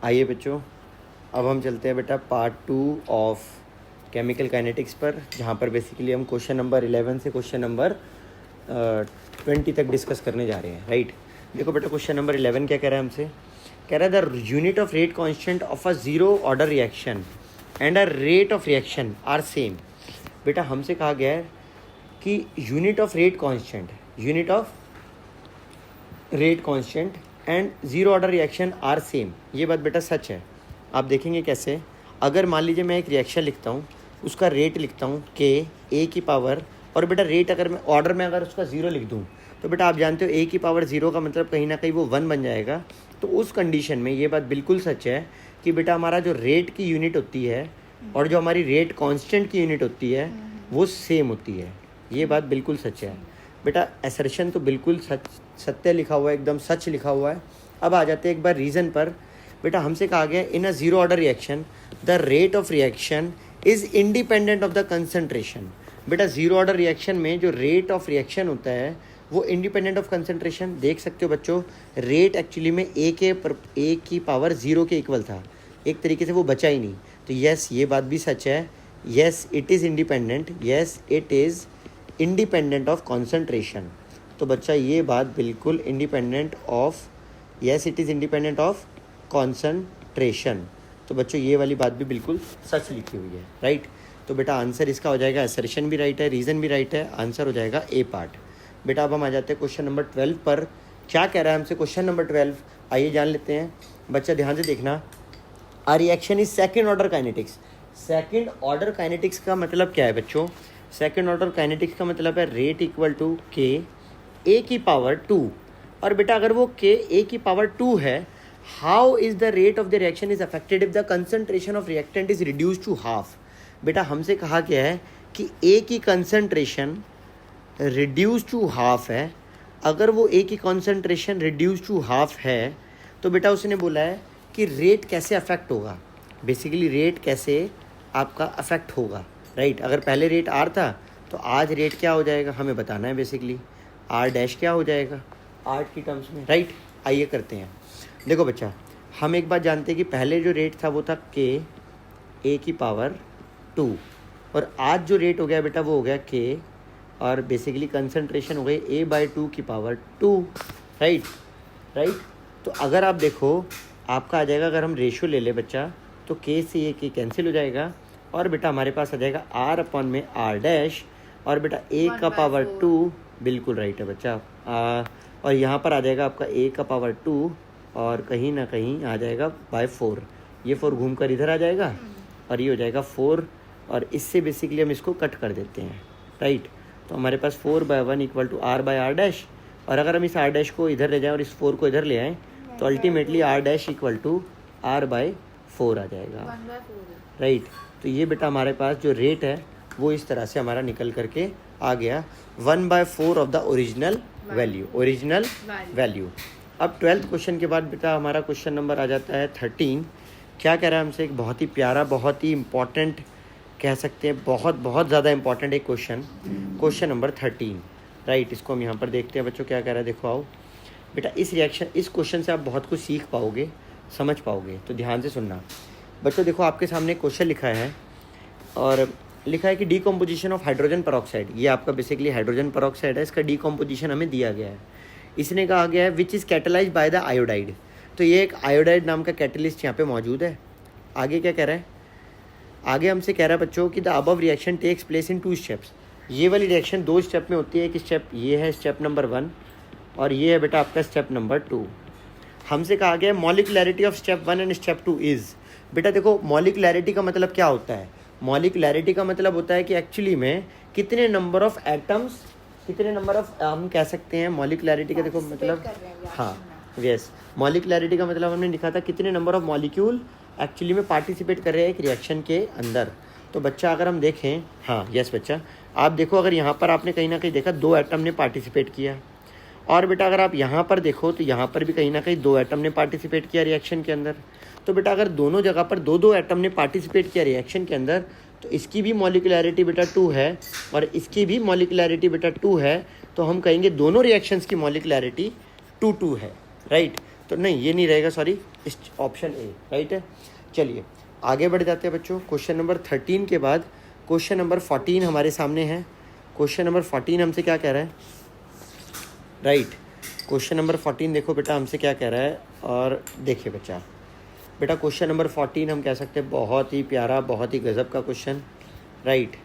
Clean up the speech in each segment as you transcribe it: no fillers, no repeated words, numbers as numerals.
आइए बच्चों, अब हम चलते हैं बेटा पार्ट 2 ऑफ केमिकल काइनेटिक्स पर, जहाँ पर बेसिकली हम क्वेश्चन नंबर 11 से क्वेश्चन नंबर 20 तक डिस्कस करने जा रहे हैं। राइट, देखो बेटा क्वेश्चन नंबर 11 क्या कह रहा है हमसे, कह रहा है the unit of rate constant of a zero order reaction and a rate of reaction are same. बेटा हमसे कहा गया है कि unit of rate constant and zero order reaction are same. ये बात बेटा सच है। आप देखेंगे कैसे, अगर मान लीजिए मैं एक रिएक्शन लिखता हूँ, उसका रेट लिखता हूँ के ए की पावर, और बेटा रेट अगर मैं ऑर्डर में अगर उसका ज़ीरो लिख दूँ तो बेटा आप जानते हो ए की पावर ज़ीरो का मतलब कहीं ना कहीं वो 1 बन जाएगा। तो उस कंडीशन में ये बात बिल्कुल सच है कि बेटा हमारा जो रेट की यूनिट होती है और जो हमारी रेट कांस्टेंट की यूनिट होती है वो सेम होती है। ये बात बिल्कुल सच है बेटा। असर्शन तो बिल्कुल सत्य लिखा हुआ है, एकदम सच लिखा हुआ है। अब आ जाते हैं एक बार रीज़न पर। बेटा हमसे कहा गया in a zero order reaction the rate of reaction is independent of the concentration. बेटा जीरो ऑर्डर रिएक्शन में जो रेट ऑफ रिएक्शन होता है वो इंडिपेंडेंट ऑफ कंसंट्रेशन। देख सकते हो बच्चों, रेट एक्चुअली में ए की पावर 0 के इक्वल था, एक तरीके से वो बचा ही नहीं। तो यस, ये बात भी सच है। Yes it is independent, yes it is independent of concentration. तो बच्चा ये बात बिल्कुल independent of, yes it is independent of concentration. तो बच्चों ये वाली बात भी बिल्कुल सच लिखी हुई है। राइट, तो बेटा आंसर इसका हो जाएगा, असर्शन भी राइट है, रीज़न भी राइट है, आंसर हो जाएगा ए पार्ट। बेटा अब हम आ जाते हैं क्वेश्चन नंबर 12 पर। क्या कह रहा है हमसे क्वेश्चन नंबर 12, आइए जान लेते हैं। बच्चा ध्यान से देखना, a reaction is second order kinetics. Second order kinetics का मतलब क्या है बच्चों? सेकेंड ऑर्डर काइनेटिक्स का मतलब है रेट इक्वल टू के ए की पावर 2। और बेटा अगर वो के ए की पावर 2 है, how is the rate of the reaction is affected if the concentration of reactant is reduce to half. बेटा हमसे कहा गया है कि ए की कंसंट्रेशन रिड्यूस टू हाफ है। अगर वो ए की कंसंट्रेशन रिड्यूस टू हाफ है तो बेटा उसने बोला है कि रेट कैसे अफेक्ट होगा। बेसिकली रेट कैसे आपका अफेक्ट होगा। राइट, अगर पहले रेट आर था तो आज रेट क्या हो जाएगा हमें बताना है। बेसिकली आर डैश क्या हो जाएगा आर की टर्म्स में। राइट, आइए करते हैं। देखो बच्चा, हम एक बात जानते हैं कि पहले जो रेट था वो था के ए की पावर 2, और आज जो रेट हो गया बेटा वो हो गया के, और बेसिकली कंसंट्रेशन हो गई ए बाई 2 की पावर 2। राइट, तो अगर आप देखो आपका आ जाएगा, अगर हम रेशियो ले ले बच्चा तो के से ये के कैंसिल हो जाएगा, और बेटा हमारे पास आ जाएगा आर अपॉन में आर डैश, और बेटा ए का पावर 2, बिल्कुल राइट है बच्चा। और यहाँ पर आ जाएगा आपका ए का पावर 2, और कहीं ना कहीं आ जाएगा बाय 4। ये 4 घूम कर इधर आ जाएगा और ये हो जाएगा 4, और इससे बेसिकली हम इसको कट कर देते हैं। राइट, तो हमारे पास 4/1 equal to R by R dash, और अगर हम इस आर डैश को इधर ले जाएं और इस 4 को इधर ले आएँ तो ultimately R dash equal to R by 4 आ जाएगा। राइट, तो ये बेटा हमारे पास जो रेट है वो इस तरह से हमारा निकल करके आ गया 1/4 ऑफ द ओरिजिनल वैल्यू। अब 12th क्वेश्चन के बाद बेटा हमारा क्वेश्चन नंबर आ जाता है 13। क्या कह रहा है हमसे, एक बहुत ही प्यारा, बहुत ही इंपॉर्टेंट कह सकते हैं, बहुत ज़्यादा इंपॉर्टेंट एक क्वेश्चन नंबर 13। राइट, इसको हम यहाँ पर देखते हैं बच्चों क्या कह रहा है। देखो आओ बेटा, इस क्वेश्चन से आप बहुत कुछ सीख पाओगे, समझ पाओगे, तो ध्यान से सुनना बच्चों। देखो आपके सामने क्वेश्चन लिखा है, और लिखा है कि डीकम्पोजिशन ऑफ हाइड्रोजन पेरोक्साइड। ये आपका बेसिकली हाइड्रोजन पेरोक्साइड है, इसका डीकम्पोजिशन हमें दिया गया है। इसने कहा गया है which is catalyse by the iodide. तो ये एक आयोडाइड नाम का कैटलिस्ट यहाँ पे मौजूद है। आगे क्या कह रहा है, आगे हमसे कह रहा है बच्चों कि the above reaction takes place in 2 steps. ये वाली रिएक्शन 2 स्टेप में होती है। एक स्टेप ये है स्टेप नंबर 1, और ये है बेटा आपका स्टेप नंबर 2। हमसे कहा गया molecularity of step 1 and step 2 is. बेटा देखो मॉलिक्युलैरिटी का मतलब क्या होता है। मॉलिक्युलैरिटी का मतलब होता है कि एक्चुअली में कितने नंबर ऑफ एटम्स, कितने नंबर ऑफ, हम कह सकते हैं मॉलिक्युलैरिटी का देखो मतलब, हाँ यस, मॉलिक्युलैरिटी का मतलब हमने लिखा था कितने नंबर ऑफ मॉलिक्यूल एक्चुअली में पार्टिसिपेट कर रहे हैं एक रिएक्शन के अंदर। तो बच्चा अगर हम देखें, हाँ यस बच्चा, आप देखो अगर यहाँ पर आपने कहीं ना कहीं देखा 2 एटम ने पार्टिसिपेट किया, और बेटा अगर आप यहाँ पर देखो तो यहाँ पर भी कहीं ना कहीं 2 एटम ने पार्टिसिपेट किया रिएक्शन के अंदर। तो बेटा अगर दोनों जगह पर 2 एटम ने पार्टिसिपेट किया रिएक्शन के अंदर, तो इसकी भी मॉलिक्युलैरिटी बेटा 2 है और इसकी भी मॉलिक्युलैरिटी बेटा 2 है। तो हम कहेंगे दोनों रिएक्शंस की मॉलिक्युलैरिटी 2 है। राइट, तो नहीं ये नहीं रहेगा, सॉरी, इस ऑप्शन ए राइट है। चलिए आगे बढ़ जाते हैं बच्चों। क्वेश्चन नंबर 13 के बाद क्वेश्चन नंबर 14 हमारे सामने है। क्वेश्चन नंबर 14 हमसे क्या कह रहा है, राइट। क्वेश्चन नंबर 14 देखो बेटा हमसे क्या कह रहा है, और देखिए बच्चा, बेटा क्वेश्चन नंबर 14 हम कह सकते हैं बहुत ही प्यारा, बहुत ही गज़ब का क्वेश्चन, राइट।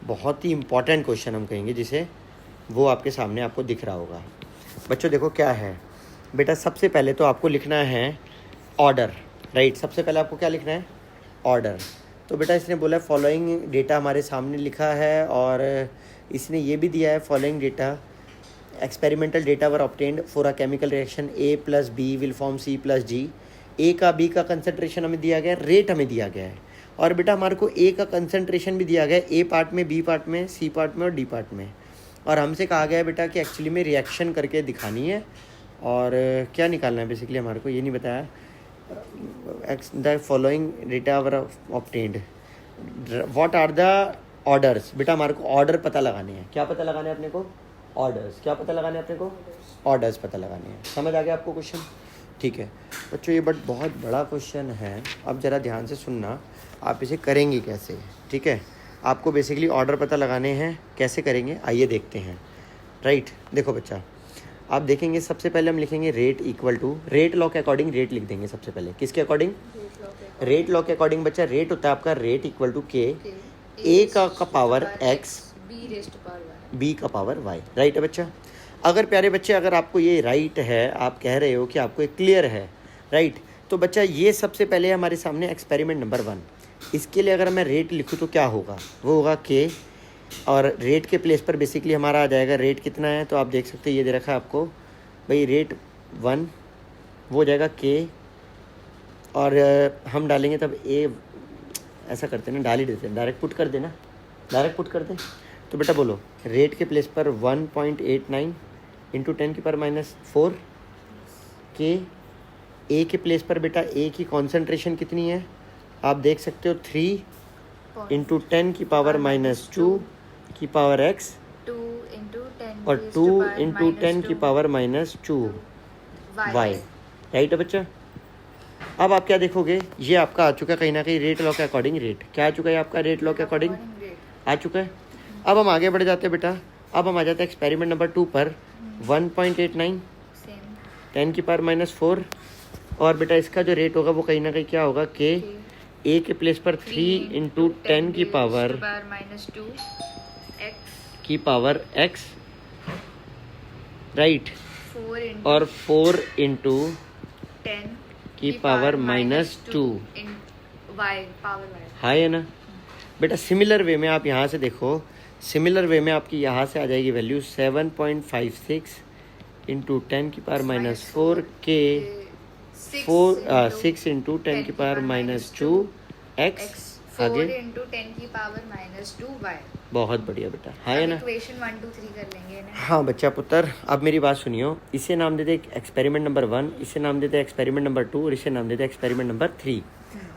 बहुत ही इम्पॉर्टेंट क्वेश्चन हम कहेंगे जिसे, वो आपके सामने आपको दिख रहा होगा। बच्चों देखो क्या है बेटा, सबसे पहले तो आपको लिखना है ऑर्डर, राइट। सबसे पहले आपको क्या लिखना है, ऑर्डर। तो बेटा इसने बोला फॉलोइंग डेटा हमारे सामने लिखा है, और इसने ये भी दिया है following data experimental data were obtained for a chemical reaction A + B will form C + G। ए का बी का कंसनट्रेशन हमें दिया गया है, रेट हमें दिया गया है, और बेटा हमारे को ए का कंसनट्रेशन भी दिया गया है, ए पार्ट में, बी पार्ट में, सी पार्ट में और डी पार्ट में। और हमसे कहा गया है बेटा कि एक्चुअली में रिएक्शन करके दिखानी है, और क्या निकालना है बेसिकली हमारे को ये नहीं बताया। The following data were obtained, what are the orders. बेटा हमारे को ऑर्डर पता लगाने हैं। क्या पता लगाने हैं अपने को, ऑर्डर्स। क्या पता लगाने हैं अपने को, ऑर्डर्स पता लगाने हैं। समझ आ गया आपको क्वेश्चन, ठीक है बच्चों। ये बहुत बड़ा क्वेश्चन है, अब ज़रा ध्यान से सुनना, आप इसे करेंगे कैसे, ठीक है। आपको बेसिकली ऑर्डर पता लगाने हैं, कैसे करेंगे आइए देखते हैं, राइट। देखो बच्चा आप देखेंगे सबसे पहले हम लिखेंगे rate equal to, rate law के अकॉर्डिंग रेट लिख देंगे सबसे पहले। किसके अकॉर्डिंग, रेट लॉ के अकॉर्डिंग बच्चा। रेट होता है आपका rate equal to K, A का पावर एक्स, बी का पावर वाई, राइट है बच्चा। अगर प्यारे बच्चे अगर आपको ये राइट है, आप कह रहे हो कि आपको ये क्लियर है, राइट, तो बच्चा ये सबसे पहले हमारे सामने एक्सपेरिमेंट नंबर 1। इसके लिए अगर मैं रेट लिखूँ तो क्या होगा, वो होगा के, और रेट के प्लेस पर बेसिकली हमारा आ जाएगा रेट कितना है, तो आप देख सकते हैं ये दे रखा है आपको भाई रेट 1, वो हो जाएगा के, और हम डालेंगे तब ए, ऐसा करते हैं ना, डाल ही देते हैं, डायरेक्ट पुट कर देना, डायरेक्ट पुट कर दें। तो बेटा बोलो रेट के प्लेस पर 1.89 इंटू 10⁻⁴ के, ए के प्लेस पर बेटा ए की कॉन्सेंट्रेशन कितनी है, आप देख सकते हो 3 इंटू 10⁻⁻² की पावर x, 2 into 10 और raised 2 to power into minus 10⁻² y. Y, right है बच्चा। अब आप क्या देखोगे, ये आपका आ चुका है कहीं ना कहीं रेट लॉ के अकॉर्डिंग, रेट क्या आ चुका है आपका, रेट लॉ के अकॉर्डिंग आ चुका है। अब हम आगे बढ़ जाते हैं बेटा, अब हम आ जाते हैं एक्सपेरिमेंट नंबर 2 पर। 1.89 Same. 10⁻⁴, और बेटा इसका जो रेट होगा वो कहीं ना कहीं क्या होगा, के, ए के प्लेस पर 3 इंटू 10 की पावर -2 x की पावर x, राइट, 4 into और 4 इंटू 10 की power -2 in y power y. हाँ है ना बेटा। सिमिलर वे में आप यहाँ से देखो, सिमिलर वे में आपकी यहाँ से आ जाएगी वैल्यू 7.56 इंटू 10⁻⁴ के 6 इंटू 10⁻² x, 4 आगे into 10⁻⁻² y. बहुत बढ़िया बेटा, हाँ है ना। इक्वेशन 1 2 3 कर लेंगे ना। हाँ बच्चा पुत्र, अब मेरी बात सुनियो, इसे नाम देते एक्सपेरिमेंट नंबर 1, इसे नाम देते एक्सपेरिमेंट नंबर 2, और इसे नाम देते एक्सपेरिमेंट नंबर 3।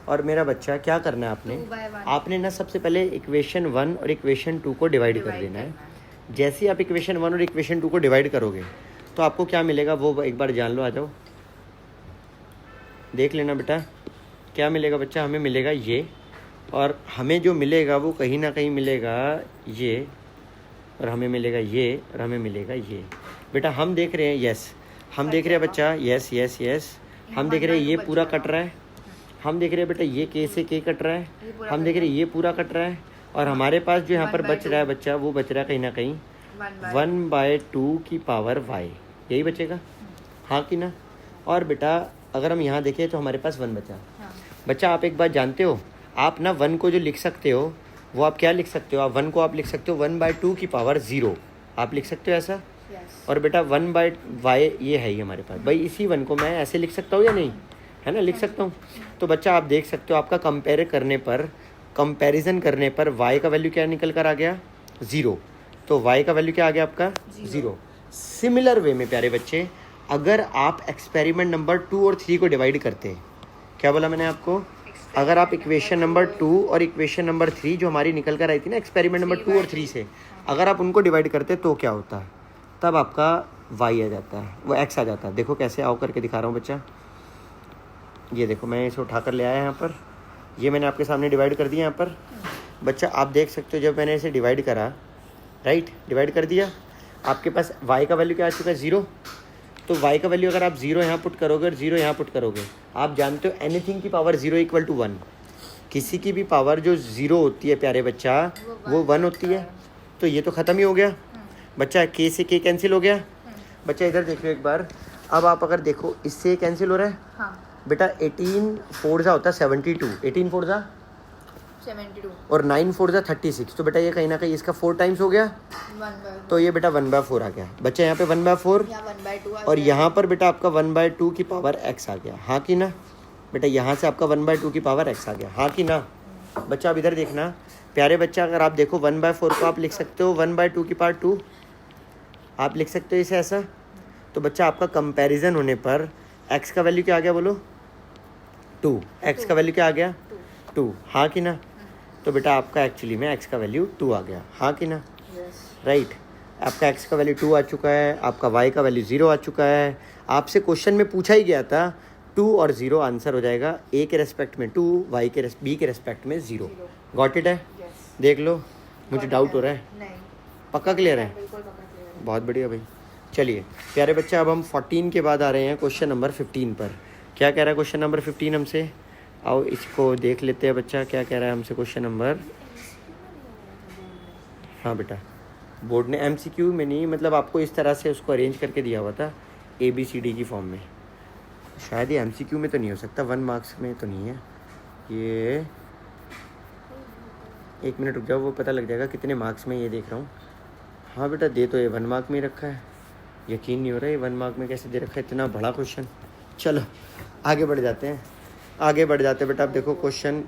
और मेरा बच्चा क्या करना है आपने, 2 by 1 आपने ना सबसे पहले इक्वेशन 1 और इक्वेशन 2 को डिवाइड कर देना है। जैसे ही आप इक्वेशन 1 और इक्वेशन 2 को डिवाइड करोगे तो आपको क्या मिलेगा वो एक बार जान लो, आ जाओ देख लेना बेटा क्या मिलेगा बच्चा। हमें मिलेगा ये, और हमें जो मिलेगा वो कहीं ना कहीं मिलेगा ये, और हमें मिलेगा ये, और हमें मिलेगा ये। बेटा हम देख रहे हैं, यस हम देख रहे हैं बच्चा, यस यस यस हम देख रहे हैं ये पूरा कट रहा है, हम देख रहे हैं बेटा ये के से के कट रहा है, हम देख रहे हैं ये पूरा कट रहा है, और हमारे पास जो यहाँ पर बच रहा है बच्चा वो बच रहा है कहीं ना कहीं 1/2 की पावर y, यही बचेगा, हाँ कि ना। और बेटा अगर हम यहाँ देखें तो हमारे पास 1 बचा। बच्चा आप एक बात जानते हो, आप ना 1 को जो लिख सकते हो वो आप क्या लिख सकते हो, आप 1 को आप लिख सकते हो 1/2 की पावर 0, आप लिख सकते हो ऐसा। और बेटा 1/y ये है ही हमारे पास, भाई इसी 1 को मैं ऐसे लिख सकता हूँ या नहीं, है ना, लिख सकता हूँ। तो बच्चा आप देख सकते हो आपका कंपैरिजन करने पर y का वैल्यू क्या निकल कर आ गया 0, तो y का वैल्यू क्या आ गया आपका 0। सिमिलर वे में प्यारे बच्चे अगर आप एक्सपेरिमेंट नंबर 2 और 3 को डिवाइड करते हैं, क्या बोला मैंने आपको, अगर आप इक्वेशन नंबर 2 और इक्वेशन नंबर 3 जो हमारी निकल कर आई थी ना एक्सपेरिमेंट नंबर 2 और 3 से, अगर आप उनको डिवाइड करते तो क्या होता है, तब आपका वाई आ जाता है, वो एक्स आ जाता है। देखो कैसे, आओ करके दिखा रहा हूँ बच्चा। ये देखो मैं इसे उठा कर ले आया यहाँ पर, ये मैंने आपके सामने डिवाइड कर दिया यहाँ पर। बच्चा आप देख सकते हो जब मैंने इसे डिवाइड करा, राइट, डिवाइड कर दिया, आपके पास y का वैल्यू क्या आ चुका है 0। तो y का वैल्यू अगर आप 0 यहाँ पुट करोगे और 0 यहाँ पुट करोगे, आप जानते हो एनीथिंग की पावर 0 इक्वल टू 1। किसी की भी पावर जो 0 होती है प्यारे बच्चा, वो 1 होती है। तो ये तो ख़त्म ही हो गया बच्चा, k से k कैंसिल हो गया। बच्चा इधर देखो एक बार, अब आप अगर देखो इससे कैंसिल हो रहा है। हाँ बेटा 18 4 जा होता है 72, 18 4 जा 72 और 9 4 जा 36। तो बेटा ये कहीं ना कहीं इसका 4 टाइम्स हो गया, 1/4 तो ये बेटा 1/4 आ गया। बच्चा यहाँ पे 1/4 या 1/2 और यहाँ पर बेटा आपका 1/2 की पावर x आ गया, हाँ कि ना। बेटा यहाँ से आपका 1/2 की पावर x आ गया, हाँ कि ना। बच्चा अब इधर देखना प्यारे बच्चा, अगर आप देखो 1/4 को आप लिख सकते हो 1/2 की पावर 2, आप लिख सकते हो इसे ऐसा। तो बच्चा आपका कंपैरिजन होने पर x का वैल्यू क्या आ गया बोलो, 2। x का वैल्यू क्या आ गया, 2, हाँ कि ना। तो बेटा आपका एक्चुअली में x का वैल्यू 2 आ गया, हाँ कि ना, राइट। आपका x का वैल्यू 2 आ चुका है, आपका y का वैल्यू 0 आ चुका है। आपसे क्वेश्चन में पूछा ही गया था 2 और 0 आंसर हो जाएगा, a के रेस्पेक्ट में 2, b के रेस्पेक्ट में 0। गॉट इट है, देख लो, मुझे डाउट हो रहा है, नहीं, पक्का क्लियर है, बिल्कुल पक्का clear है। बहुत बढ़िया भाई। चलिए प्यारे बच्चा, अब हम 14 के बाद आ रहे हैं क्वेश्चन नंबर 15 पर। क्या कह रहा है क्वेश्चन नंबर 15 हमसे, आओ इसको देख लेते हैं बच्चा, क्या कह रहा है हमसे क्वेश्चन नंबर। हाँ बेटा, बोर्ड ने MCQ में नहीं, मतलब आपको इस तरह से उसको अरेंज करके दिया हुआ था ABCD की फॉर्म में। शायद ये MCQ में तो नहीं हो सकता, 1 मार्क्स में तो नहीं है ये। 1 मिनट रुक जाओ, वो पता लग जाएगा कितने मार्क्स में, ये देख रहा हूँ। हाँ बेटा दे तो ये 1 मार्क में ही रखा है, यकीन नहीं हो रहा है 1 मार्क में कैसे दे रखा है, इतना बड़ा क्वेश्चन। चलो आगे बढ़ जाते हैं, आगे बढ़ जाते हैं बेटा। आप देखो क्वेश्चन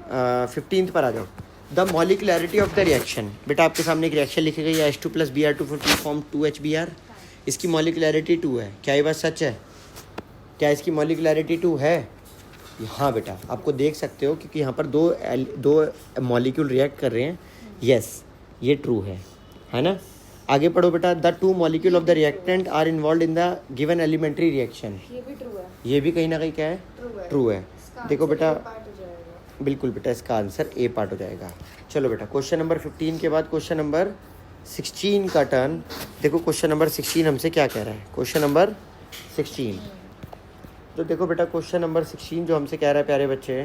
15 पर आ जाओ। द मॉलिकुलैरिटी ऑफ द रिएक्शन, बेटा आपके सामने एक रिएक्शन लिखी गई है H2+Br2 फॉर्म 2HBr। इसकी मॉलिकुलैरिटी 2 है, क्या ये बात सच है, क्या इसकी मॉलिकुलैरिटी 2 है। हाँ बेटा आपको देख सकते हो क्योंकि यहाँ पर दो मॉलिक्यूल रिएक्ट कर रहे हैं, यस ये ट्रू है ना। आगे पढ़ो बेटा, the 2 molecule of the reactant are involve in the given elementary reaction. ये भी ट्रू है, ये भी कहीं ना कहीं क्या है, ट्रू है। देखो बेटा, बिल्कुल बेटा इसका आंसर A पार्ट हो जाएगा। चलो बेटा क्वेश्चन नंबर 15 के बाद क्वेश्चन नंबर 16 का टर्न। देखो क्वेश्चन नंबर 16 हमसे क्या कह रहा है, क्वेश्चन नंबर 16। तो देखो बेटा क्वेश्चन नंबर 16 जो हमसे कह रहा है प्यारे बच्चे,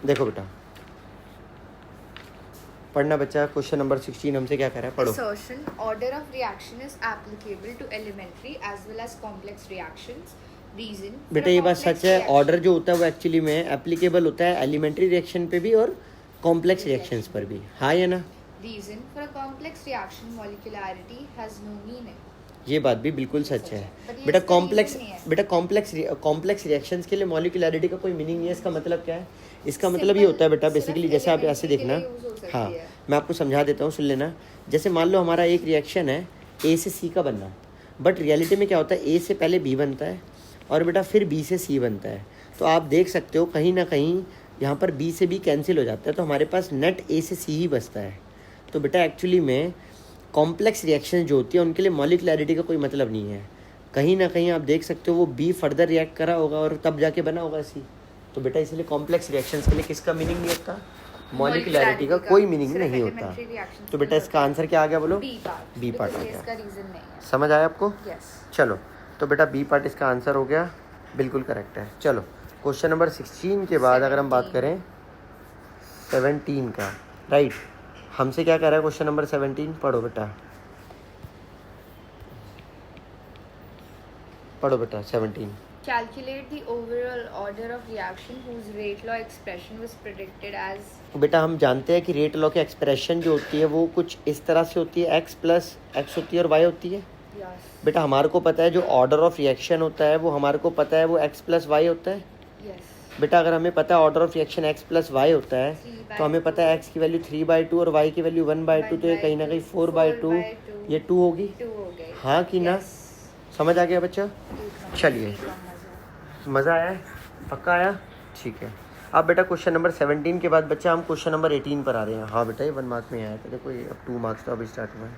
देखो बेटा पढ़ना बच्चा, क्वेश्चन नंबर 16 हमसे क्या कह रहा है, पढ़ो। Assertion, order of reaction is applicable to elementary as well as complex reactions. Reason, for बेटा a ये बात complex सच है, reaction- ऑर्डर जो होता है वो एक्चुअली में एप्लीकेबल होता है एलिमेंट्री रिएक्शन पे भी और कॉम्प्लेक्स रिएक्शंस पर भी, हाँ या ना। Reason, for a complex reaction molecularity has no meaning. ये बात भी बिल्कुल सच है But ये बेटा। इसका कॉम्प्लेक्स reason नहीं है। बेटा कॉम्प्लेक्स रिएक्शंस के लिए मॉलिकुलैरिटी का कोई मीनिंग नहीं है। इसका मतलब क्या है, इसका मतलब ये होता है बेटा बेसिकली, सिर्फ जैसे आप ऐसे elementary के देखना, लिए use हो सकती हाँ है। मैं आपको समझा देता हूँ, सुन लेना। जैसे मान लो हमारा एक रिएक्शन है A से C का बनना, बट रियलिटी में क्या होता है, A से पहले B बनता है और बेटा फिर B से C बनता है। तो आप देख सकते हो कहीं ना कहीं यहाँ पर B से B कैंसिल हो जाता है, तो हमारे पास नेट A से C ही बचता है। तो बेटा एक्चुअली में कॉम्प्लेक्स रिएक्शन जो होती है उनके लिए मॉलिकुलैरिटी का कोई मतलब नहीं है। कहीं ना कहीं आप देख सकते हो वो B फर्दर रिएक्ट करा होगा और तब जाके बना होगा C। तो बेटा इसलिए कॉम्प्लेक्स रिएक्शंस के लिए किसका मीनिंग नहीं होता, मॉलिकुलैरिटी का कोई मीनिंग सिर्फ नहीं होता। elementary reactions तो बेटा में इसका आंसर क्या आ गया बोलो, B part, B part because आ ये गया। इसका रीजन नहीं है। समझ आया आपको, Yes. चलो तो बेटा B पार्ट इसका आंसर हो गया, बिल्कुल करेक्ट है। चलो क्वेश्चन नंबर 16 के बाद अगर हम बात करें 17 का, राइट, हमसे क्या कह रहा है क्वेश्चन नंबर 17, पढ़ो बेटा, पढ़ो बेटा 17। Calculate the overall order of reaction whose rate law expression was predicted as। बेटा हम जानते हैं कि रेट लॉ की एक्सप्रेशन जो होती है वो कुछ इस तरह से होती है, x होती है और y होती है। Yes. बेटा हमारे को पता है जो ऑर्डर ऑफ रिएक्शन होता है वो हमारे को पता है वो x+y होता है। Yes. बेटा अगर हमें पता है ऑर्डर ऑफ रिएक्शन x+y होता है, तो हमें पता है x की वैल्यू 3/2 और y की वैल्यू 1/2, तो ये कहीं ना कहीं 4/2, ये 2 होगी, 2 हो गए। हाँ कि ना। समझ आ गया बच्चा, चलिए मज़ा आया, पक्का आया, ठीक है। अब बेटा क्वेश्चन नंबर 17 के बाद बच्चा हम क्वेश्चन नंबर 18 पर आ रहे हैं। हाँ बेटा ये 1 मार्क में आया था, देखो ये अब 2 मार्क्स तो अभी स्टार्ट हुआ है।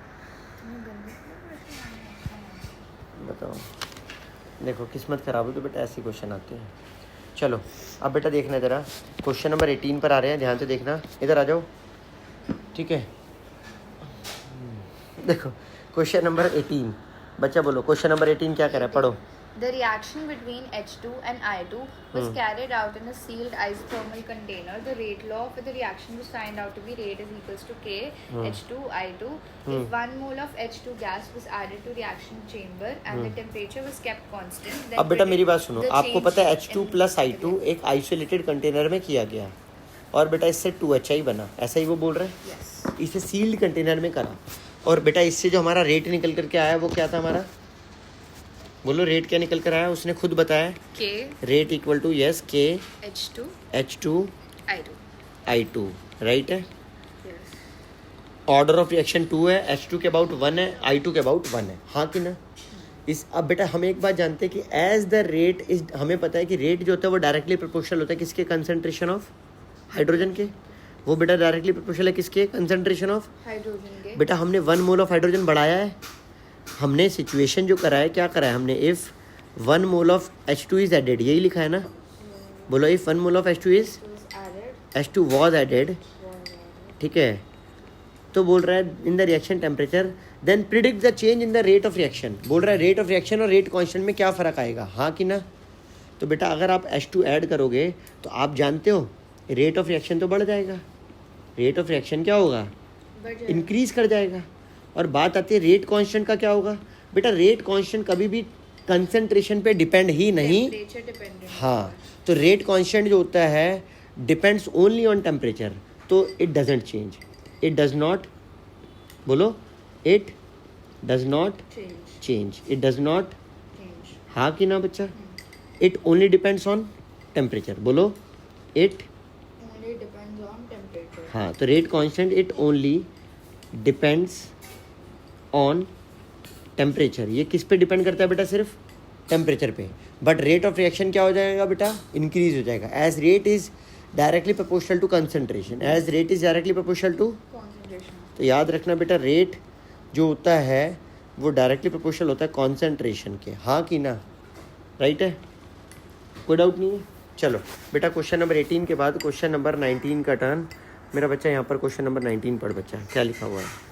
बताओ, देखो किस्मत खराब हो तो बेटा ऐसे क्वेश्चन आते हैं। चलो अब बेटा देखना ज़रा, क्वेश्चन नंबर 18 पर आ रहे हैं, ध्यान से देखना, इधर आ जाओ, ठीक है। देखो क्वेश्चन नंबर 18, बच्चा बोलो क्वेश्चन नंबर 18 क्या कह रहा है, पढ़ो। The reaction between H2 and I2 was carried out in a sealed isothermal container. The rate law for the reaction was found out to be rate is equals to K H2I2. If 1 mole of H2 gas was added to reaction chamber and the temperature was kept constant, then अब बेटा मेरी बात सुनो, the आपको change पता है H2 in plus I2 एक isolated container में किया गया और बेटा इससे 2HI बना, ऐसा ही वो बोल रहे हैं। Yes. इसे सील्ड कंटेनर में करा और बेटा इससे जो हमारा रेट निकल करके आया वो क्या था हमारा, बोलो रेट क्या निकल कर आया, उसने खुद बताया, K rate equal to yes K H2 H2 I2. I2, right है। Yes. ऑर्डर ऑफ रिएक्शन 2 है, H2 के अबाउट 1 है, I2 के अबाउट 1 है, हाँ कि ना। इस अब बेटा हम एक बात जानते हैं कि एज द रेट इज, हमें पता है कि रेट जो होता है वो डायरेक्टली प्रोपोर्शनल होता है किसके, कंसंट्रेशन ऑफ हाइड्रोजन के। वो बेटा डायरेक्टली प्रोपोर्शनल है किसके, कंसंट्रेशन ऑफ Hydrogen के. बेटा हमने 1 मोल ऑफ हाइड्रोजन बढ़ाया है, हमने सिचुएशन जो करा है क्या करा है हमने, if 1 mole of H2 is added, यही लिखा है ना, बोलो if 1 mole of H2 is Was added. H2 was added, ठीक है, तो बोल रहा है in the reaction temperature then predict the change in the rate of reaction. बोल रहा है रेट ऑफ रिएक्शन और रेट कांस्टेंट में क्या फ़र्क आएगा, हाँ कि ना। तो बेटा अगर आप H2 ऐड करोगे तो आप जानते हो रेट ऑफ रिएक्शन तो बढ़ जाएगा, रेट ऑफ रिएक्शन क्या होगा, इंक्रीज कर जाएगा। और बात आती है रेट कांस्टेंट का क्या होगा, बेटा रेट कांस्टेंट कभी भी कंसंट्रेशन पे डिपेंड ही नहीं, Temperature dependent. हाँ, तो रेट कांस्टेंट जो होता है डिपेंड्स ओनली ऑन टेम्परेचर, तो it doesn't change, it does not, बोलो it does not Change. Change, it does not, Change. हाँ कि ना बच्चा, it only depends on temperature, बोलो it, Only depends on temperature. हाँ, तो rate constant it only depends on temperature, ये किस पे डिपेंड करता है बेटा, सिर्फ टेम्परेचर पे। बट रेट ऑफ रिएक्शन क्या हो जाएगा बेटा, इंक्रीज हो जाएगा, as rate is directly proportional to concentration, as rate is directly proportional to, Concentration. तो याद रखना बेटा रेट जो होता है वो डायरेक्टली प्रोपोर्शनल होता है कॉन्सेंट्रेशन के, हाँ कि ना, राइट है, कोई डाउट नहीं है। चलो बेटा क्वेश्चन नंबर 18 के बाद क्वेश्चन नंबर 19 का टर्न, मेरा बच्चा यहाँ पर क्वेश्चन नंबर 19 पढ़ बच्चा, क्या लिखा हुआ है।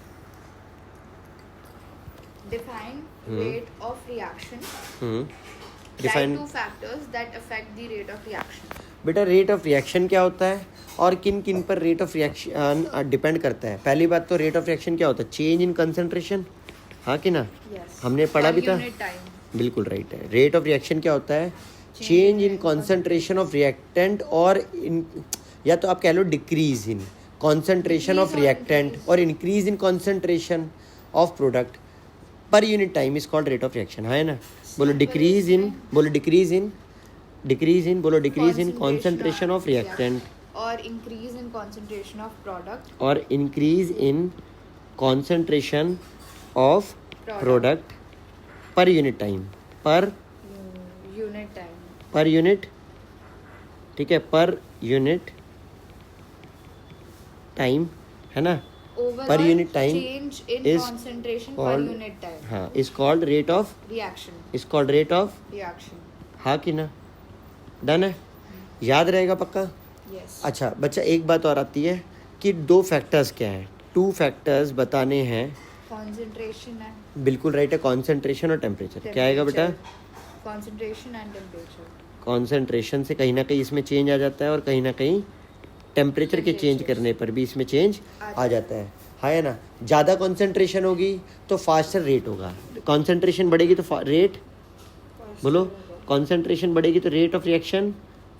Define rate of reaction. Write define 2 factors that affect the rate of reaction. बेटा रेट ऑफ रिएक्शन क्या होता है और किन किन पर रेट ऑफ रिएक्शन डिपेंड करता है। पहली बात तो रेट ऑफ रिएक्शन क्या होता है, चेंज इन कंसंट्रेशन, हाँ कि ना, Yes. हमने पढ़ा Per भी था, unit time. बिल्कुल राइट है। रेट ऑफ रिएक्शन क्या होता है, change in concentration of reactant, और इन, या तो आप कह लो decrease in concentration of reactant और increase in concentration of product पर unit time is called rate of reaction, है ना। बोलो डिक्रीज इन, बोलो डिक्रीज इन, डिक्रीज इन, बोलो decrease in concentration of reactant Or increase in concentration of product. और increase in concentration of product पर unit time, पर Unit time. Per unit, ठीक है, पर यूनिट टाइम, है ना, Overall unit time change in is concentration per called, unit time. हाँ, is called rate of, Reaction. Is called rate of, Reaction. हाँ कि ना, डन है, याद रहेगा पक्का। Yes. अच्छा बच्चा एक बात और आती है कि 2 फैक्टर्स क्या है, 2 फैक्टर्स बताने हैं, Concentration and बिल्कुल राइट है, कॉन्सेंट्रेशन और टेम्परेचर। क्या आएगा बेटा, concentration and temperature. कॉन्सेंट्रेशन से कहीं ना कहीं इसमें चेंज आ जाता है और कहीं ना कहीं टेम्परेचर के चेंज करने पर भी इसमें चेंज आ जाता है, है ना। ज़्यादा कॉन्सेंट्रेशन होगी तो फास्टर रेट होगा, कॉन्सेंट्रेशन बढ़ेगी तो रेट, बोलो कॉन्सेंट्रेशन बढ़ेगी तो रेट ऑफ रिएक्शन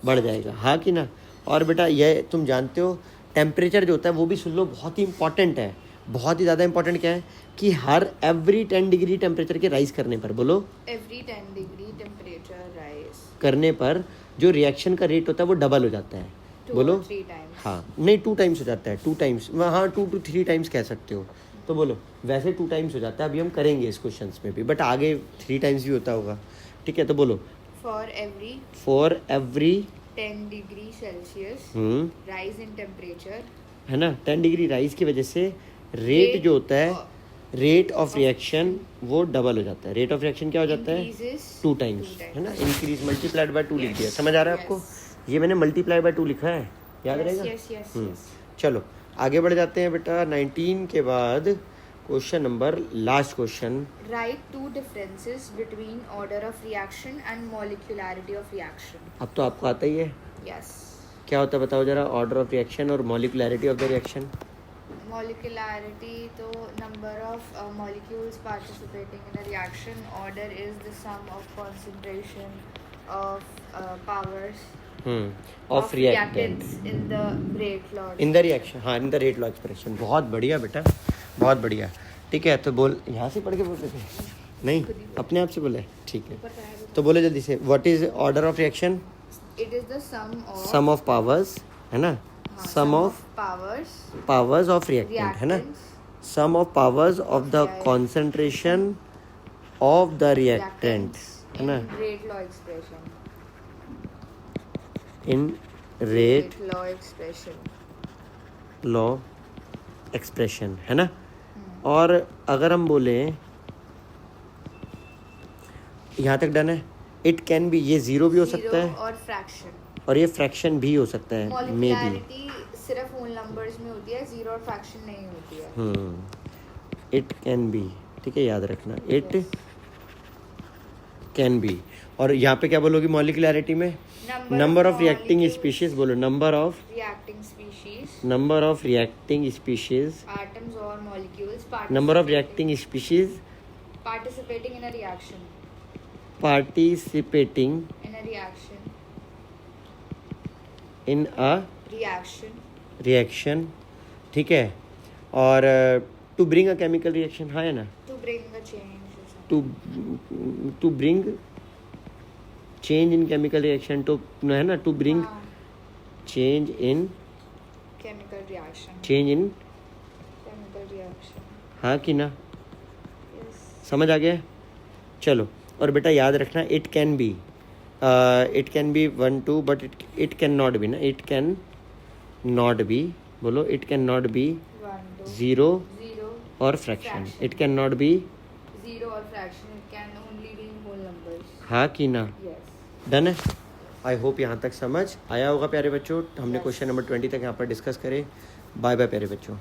बढ़ जाएगा, हाँ कि ना। और बेटा ये तुम जानते हो टेम्परेचर जो होता है वो भी सुन लो, बहुत ही इंपॉर्टेंट है, बहुत ही ज़्यादा इंपॉर्टेंट क्या है कि हर एवरी 10 डिग्री टेम्परेचर के राइज करने पर, बोलो Every 10 degree temperature rise. करने पर जो रिएक्शन का रेट होता है वो डबल हो जाता है, 2 बोलो or 3 times. हाँ, नहीं 2 टाइम्स हो जाता है, 2 टाइम्स, हाँ 2 to 3 टाइम्स कह सकते हो, तो बोलो वैसे 2 टाइम्स हो जाता है, अभी हम करेंगे इस क्वेश्चन में भी, बट आगे 3 टाइम्स भी होता होगा, ठीक है। तो बोलो For every for every 10 degree Celsius rise in temperature. है ना, 10 डिग्री राइज की वजह से रेट जो होता है रेट ऑफ रिएक्शन वो डबल हो जाता है. रेट ऑफ रिएक्शन क्या हो जाता है? Increases 2 टाइम्स, है ना. इंक्रीज मल्टीप्लाइड बाय 2 लिख दिया. Yes, समझ आ रहा है आपको? yes. ये मैंने मल्टीप्लाई बाय 2 लिखा है, याद Yes, रहेगा. yes, yes, yes. चलो आगे बढ़ जाते हैं बेटा. 19 के बाद question number last question. Write two differences between order of reaction and molecularity of reaction. अब तो आपको आता ही है. Yes. क्या होता है बताओ जरा. ऑर्डर ऑफ रिएक्शन और मॉलिकुलैरिटी ऑफ द रिएक्शन. Molecularity तो number of molecules participating in a reaction. Order is the sum of concentration of powers of reactant in the rate law. In the reaction. हाँ, in the rate law expression. बहुत बढ़िया बेटा, बहुत बढ़िया. ठीक है, तो बोल. यहाँ से पढ़ के बोल रहे थे? नहीं, अपने आप से बोले. ठीक है, तो बोले जल्दी से. What is order of reaction? It is the sum of powers, है ना. Sum of powers of reactant, है ना. Sum of powers of the concentration of the reactant, है ना. rate law expression. In rate law expression. Law expression, है ना. और अगर हम बोले यहाँ तक डन है. इट कैन बी, ये जीरो भी हो सकता है और फ्रैक्शन. और ये फ्रैक्शन भी हो सकता है. मे बी मॉलिक्युलैरिटी सिर्फ होल नंबर्स में होती है, जीरो और फ्रैक्शन नहीं होती है. It can be. ठीक है, याद रखना. It can be. और यहाँ पे क्या बोलोगी मॉलिक्युलैरिटी में? नंबर ऑफ रिएक्टिंग स्पीशीज बोलो. Number of reacting species. Number of reacting species. Atoms और molecules. Number of reacting species participating in a reaction. participating In a reaction. in a Reaction. reaction. ठीक है. और to bring a chemical reaction, हाँ है ना. To bring a change. or something. To bring change in chemical reaction. तो है ना, to bring हाँ, change in chemical reaction. Change in. Chemical reaction. हाँ कि ना. Yes. समझ आ गया. चलो, और बेटा याद रखना. It can be 1 2 but it can not be ना. It can not be. बोलो. It can not be 1 2 zero 0 और fraction. It can not be 0 or fraction. It can only be whole numbers. हाँ कि ना. Yes. डन है. I hope यहाँ तक समझ आया होगा प्यारे बच्चों. हमने Yes. क्वेश्चन नंबर 20 तक यहाँ पर डिस्कस करे. बाय बाय प्यारे बच्चों.